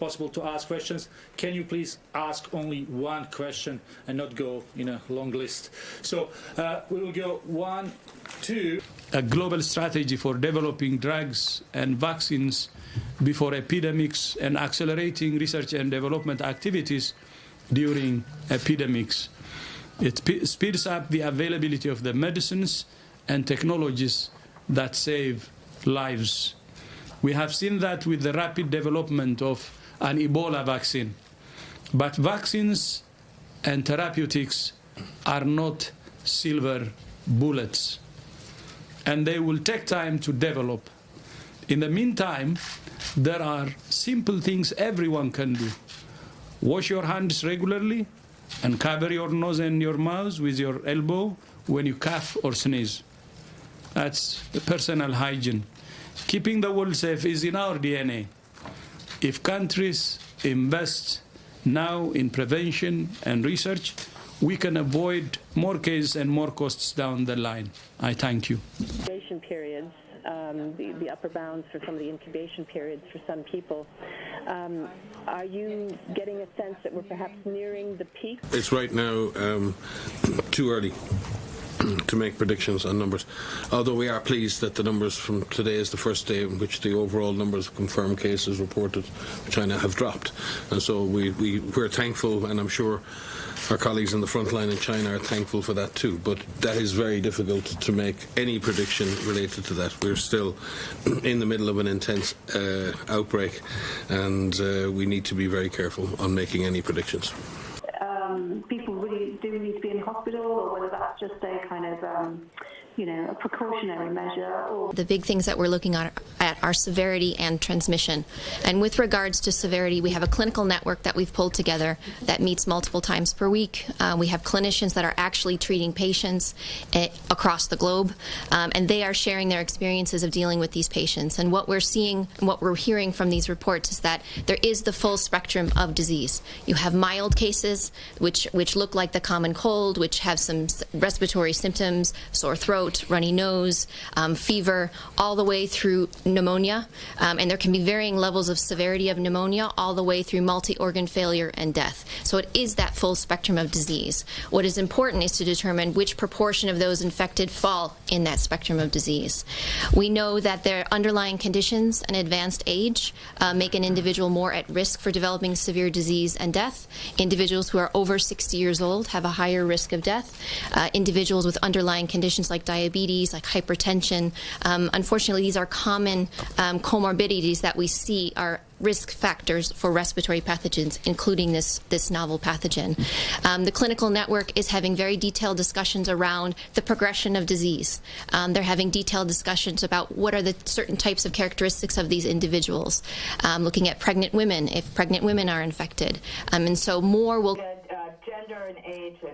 possible to ask questions. Can you please ask only one question and not go in a long list? So we will go 1, 2. A global strategy for developing drugs and vaccines before epidemics and accelerating research and development activities during epidemics. It speeds up the availability of the medicines and technologies that save lives. We have seen that with the rapid development of an Ebola vaccine. But vaccines and therapeutics are not silver bullets, and they will take time to develop. In the meantime, there are simple things everyone can do. Wash your hands regularly and cover your nose and your mouth with your elbow when you cough or sneeze. That's the personal hygiene. Keeping the world safe is in our DNA. If countries invest now in prevention and research, we can avoid more cases and more costs down the line. I thank you. Incubation periods, the upper bounds for some of the incubation periods for some people. Are you getting a sense that we're perhaps nearing the peak? It's right now too early to make predictions on numbers, although we are pleased that the numbers from today is the first day in which the overall numbers of confirmed cases reported in China have dropped. And so we're thankful, and I'm sure our colleagues in the front line in China are thankful for that too, but that is very difficult to make any prediction related to that. We're still in the middle of an intense outbreak, and we need to be very careful on making any predictions. People really do need to be in hospital, or whether that's just a kind of a precautionary measure. Or the big things that we're looking at are severity and transmission. And with regards to severity, we have a clinical network that we've pulled together that meets multiple times per week. We have clinicians that are actually treating patients across the globe, and they are sharing their experiences of dealing with these patients. And what we're seeing, and what we're hearing from these reports is that there is the full spectrum of disease. You have mild cases, which look like the common cold, which have some respiratory symptoms, sore throat, runny nose, fever, all the way through pneumonia. And there can be varying levels of severity of pneumonia, all the way through multi-organ failure and death. So it is that full spectrum of disease. What is important is to determine which proportion of those infected fall in that spectrum of disease. We know that their underlying conditions and advanced age make an individual more at risk for developing severe disease and death. Individuals who are over 60 years old have a higher risk of death. Individuals with underlying conditions like diabetes, like hypertension. Unfortunately, these are common comorbidities that we see are risk factors for respiratory pathogens, including this novel pathogen. The clinical network is having very detailed discussions around the progression of disease. They're having detailed discussions about what are the certain types of characteristics of these individuals, looking at pregnant women, if pregnant women are infected. And so more will... Gender and age and